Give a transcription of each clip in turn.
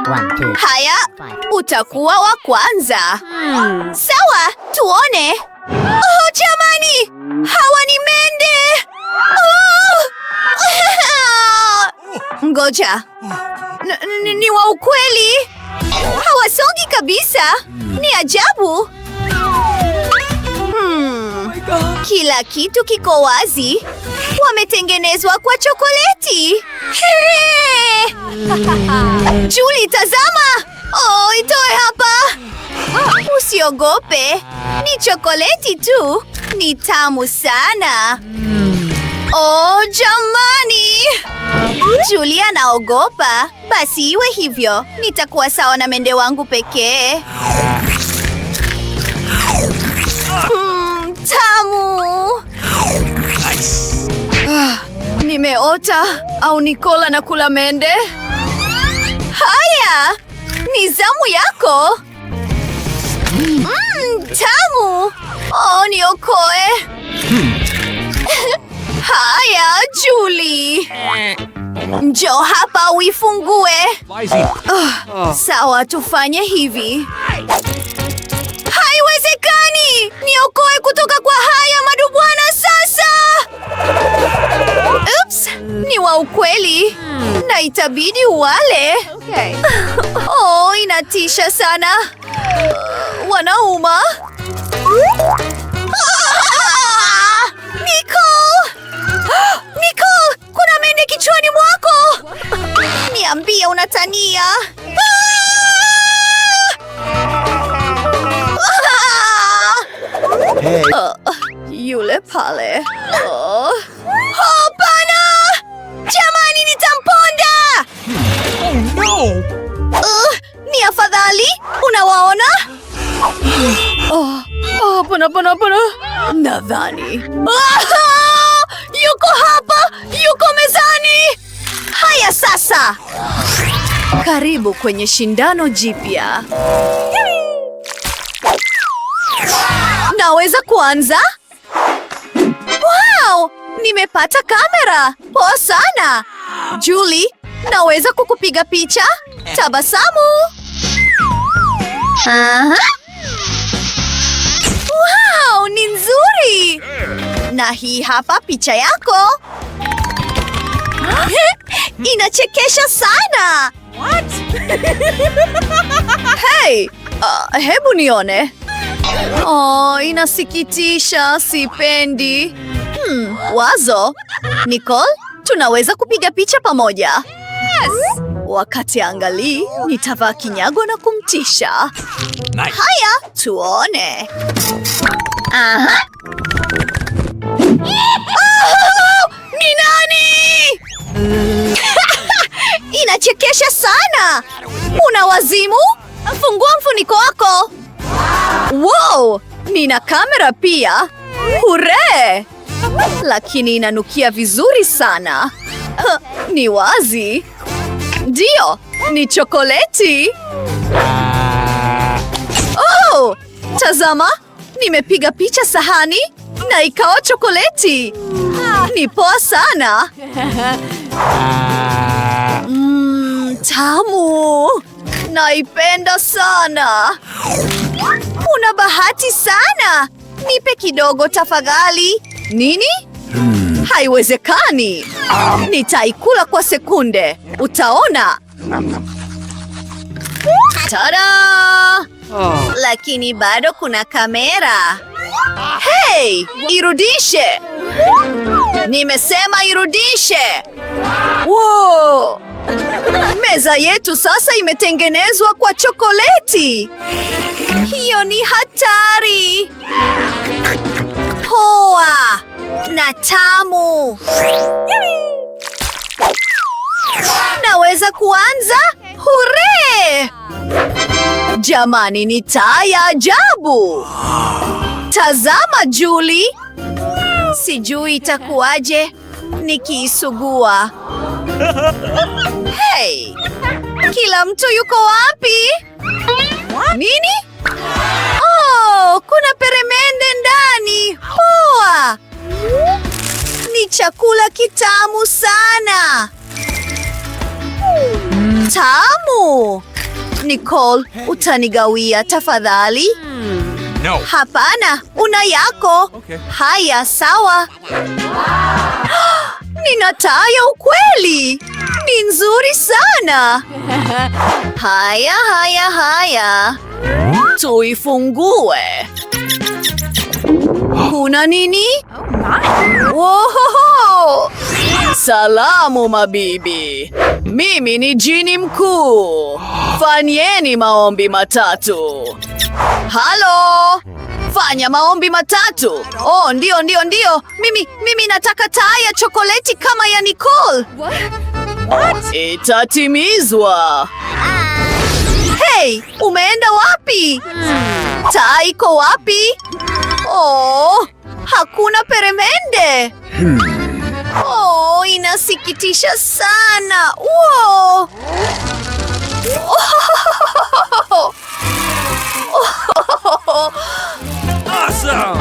Haya, utakuwa wa kwanza. Sawa, tuone. Oh, jamani! Hawa ni mende! Oh! Ngoja. Ni wa ukweli? Hawasongi kabisa. Ni ajabu. Kila kitu kiko wazi. Wametengenezwa kwa chokoleti. Julie, tazama! Oh, itoe hapa. Usiogope. Ni chokoleti tu. Ni tamu sana. Oh, jamani! Julie anaogopa. Basi iwe hivyo. Nitakuwa sawa na mende wangu pekee. Tamu! Nimeota au Nicole na kula mende? Haya! Ni zamu yako! Tamu! Oh, niokoe! Haya, Julie! Njoo hapa uifungue! Sawa, tufanye hivi. Haiwezekani! Niokoe kutoka kwa haya madubwana sasa! Oops! Ni wa ukweli. Na itabidi uwale. Oh, inatisha sana. Wanauma. Nicole! Nicole! Kuna mende kichwani mwako! Niambie unatania. Hey. Yule pale. Hapana! Jamani, nitamponda! Oh no! Ni afadhali? Unawaona? Hapana. Nadhani. Yuko hapa! Yuko mezani! Haya sasa! Karibu kwenye shindano jipya. Naweza kuanza? Wow! Nimepata kamera! Poa sana! Julie, naweza kukupiga picha? Tabasamu! Wow! Ni nzuri! Na hii hapa picha yako! Inachekesha sana! What? Hey! Hebu nione! Oh, inasikitisha, sipendi. Wazo. Nicole, tunaweza kupiga picha pamoja. Yes! Wakati angalii, nitavaa kinyago na kumtisha. Nice. Haya, tuone. Ni nani? Inachekesha sana. Una wazimu? Fungua mfuniko wako. Wow! Nina kamera pia! Hurre! Lakini inanukia vizuri sana. Ni wazi. Ndio, ni chokoleti. Oh! Tazama! Nimepiga picha sahani na ikawa chokoleti. Ni poa sana. Tamu! Naipenda sana. Una bahati sana. Nipe kidogo tafadhali. Nini? Haiwezekani. Nitaikula kwa sekunde. Utaona. Tada! Lakini bado kuna kamera. Hey, irudishe. Nimesema irudishe. Wow! Meza yetu sasa imetengenezwa kwa chokoleti. Hiyo ni hatari. Poa na tamu. Naweza kuanza? Hurre! Jamani, ni taa ya ajabu. Tazama, Julie. Sijui itakuwaje nikiisugua. Hey! Kila mtu yuko wapi? Nini? Oh, kuna peremende ndani. Poa! Ni chakula kitamu sana. Tamu! Nicole, utanigawia tafadhali? No. Hapana, una yako. Okay. Haya, sawa. Nina taa ya ukweli. Ni nzuri sana. Haya. Tuifungue. Kuna nini? Wohoho! Salamu mabibi. Mimi ni jini mkuu. Fanyeni maombi matatu. Halo! Fanya maombi matatu. Oh, ndio. Mimi nataka taa ya chokoleti kama ya Nicole. Itatimizwa. Hey, umeenda wapi? Taa iko wapi? Oh, hakuna peremende. Oh, inasikitisha sana. Wow. Awesome.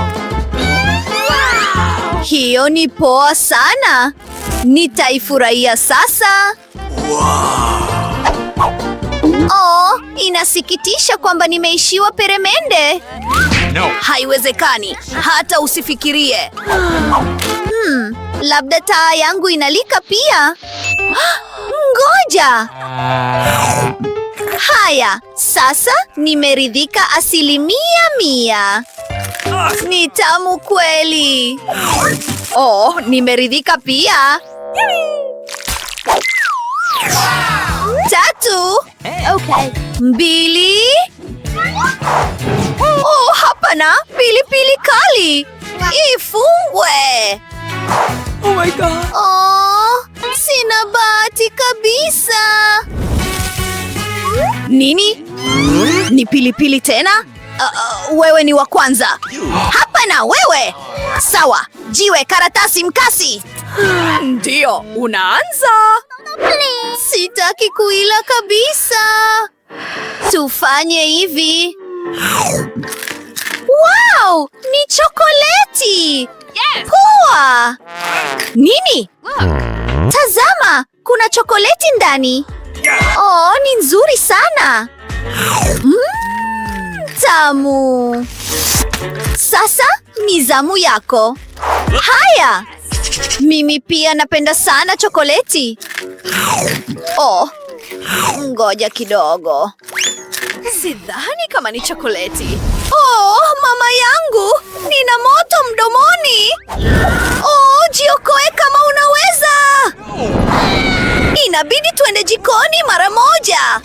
Hiyo ni poa sana. Nitaifurahia sasa. Oh, inasikitisha kwamba nimeishiwa peremende. No. Haiwezekani, hata usifikirie. Labda taa yangu inalika pia. Ngoja. Haya, sasa nimeridhika 100%. Ni tamu kweli. Oh, nimeridhika pia. 3. Okay. 2. Oh, hapana, pilipili kali. Ifungwe. Oh my God. Oh, sina bahati kabisa. Nini? Ni pilipili tena? Wewe ni wa kwanza. Hapana, wewe. Sawa, jiwe, karatasi, mkasi. Ndio, unaanza. Sitaki kuila kabisa. Tufanye hivi. Wow, ni chokoleti. Yes. Poa. Nini? Tazama, kuna chokoleti ndani. Oh, ni nzuri sana. Tamu. Sasa ni zamu yako. Haya. Mimi pia napenda sana chokoleti. Oh, ngoja kidogo. Sidhani kama ni chokoleti. Oh, mama yangu, nina moto mdomoni. Oh, jiokoe kama unaweza. Inabidi tuende jikoni mara moja.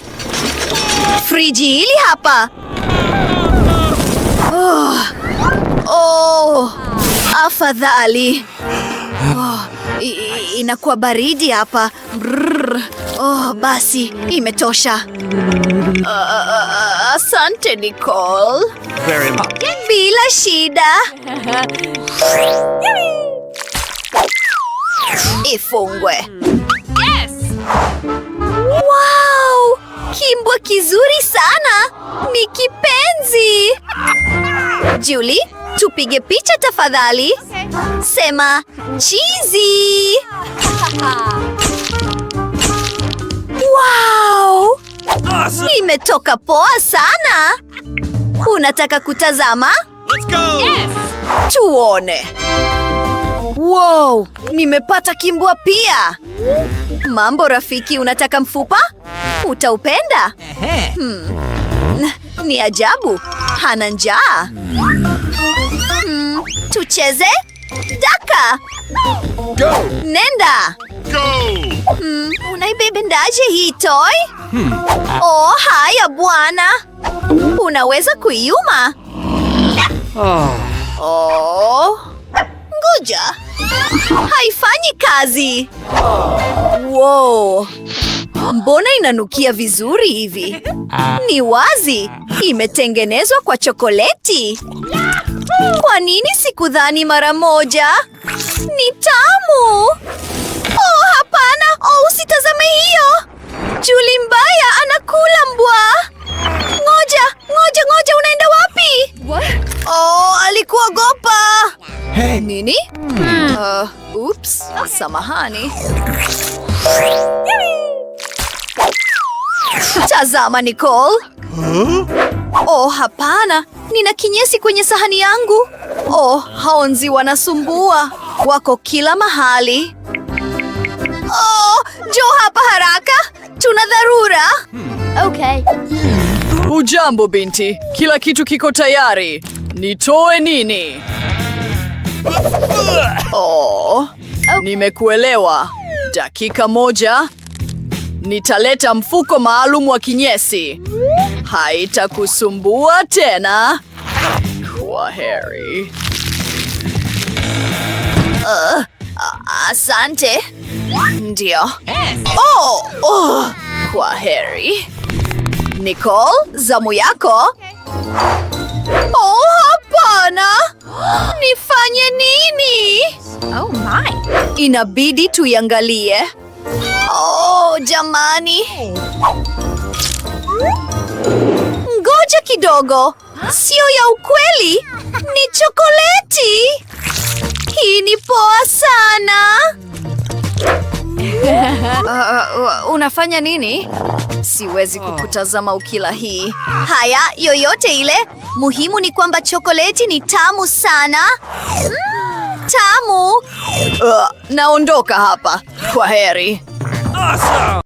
Friji hili hapa. Oh, afadhali. Oh, inakuwa baridi hapa. Oh, basi, imetosha. Asante, Nicole. Very much. Bila shida. Ifungwe. Yes. Wow! Kimbwa kizuri sana. Ni kipenzi. Julie, tupige picha tafadhali. Sema cheesy. Wow! Awesome. Imetoka poa sana. Unataka kutazama? Let's go. Yes. Tuone. Wow, nimepata kimbwa pia. Mambo rafiki, unataka mfupa? Utaupenda? Ni ajabu. Hana njaa. Tucheze? Daka. Go. Nenda. Go. Unaibebendaje hii toy? Oh, haya bwana. Unaweza kuiuma? Oh. Ngoja. Haifanyi kazi. Wow. Mbona inanukia vizuri hivi? Ni wazi. Imetengenezwa kwa chokoleti. Kwa nini sikudhani mara moja? Ni tamu. Oh, hapana. Oh, usitazame hiyo. Julie mbaya anakula mbwa. Ngoja, unaenda wapi? Oh, alikuogopa. Hey. Nini? Oops, samahani. Tazama, Nicole. Oh, hapana. Nina kinyesi kwenye sahani yangu. Oh, hao nzi wanasumbua. Wako kila mahali. Oh, njoo hapa haraka. Tuna dharura. Okay. Hujambo binti, kila kitu kiko tayari. Nitoe nini? Oh, nimekuelewa. Dakika moja. Nitaleta mfuko maalum wa kinyesi. Haitakusumbua tena. Kwaheri. Asante. Ndio. Kwaheri. Nicole, zamu yako. Oh, hapana. Nifanye nini? Oh my. Inabidi tuiangalie. Oh, jamani. Ngoja kidogo. Sio ya ukweli. Ni chokoleti. Hii ni poa sana. Unafanya nini? Siwezi kukutazama ukila hii. Haya, yoyote ile. Muhimu ni kwamba chokoleti ni tamu sana. Tamu. Naondoka hapa. Kwaheri. Awesome!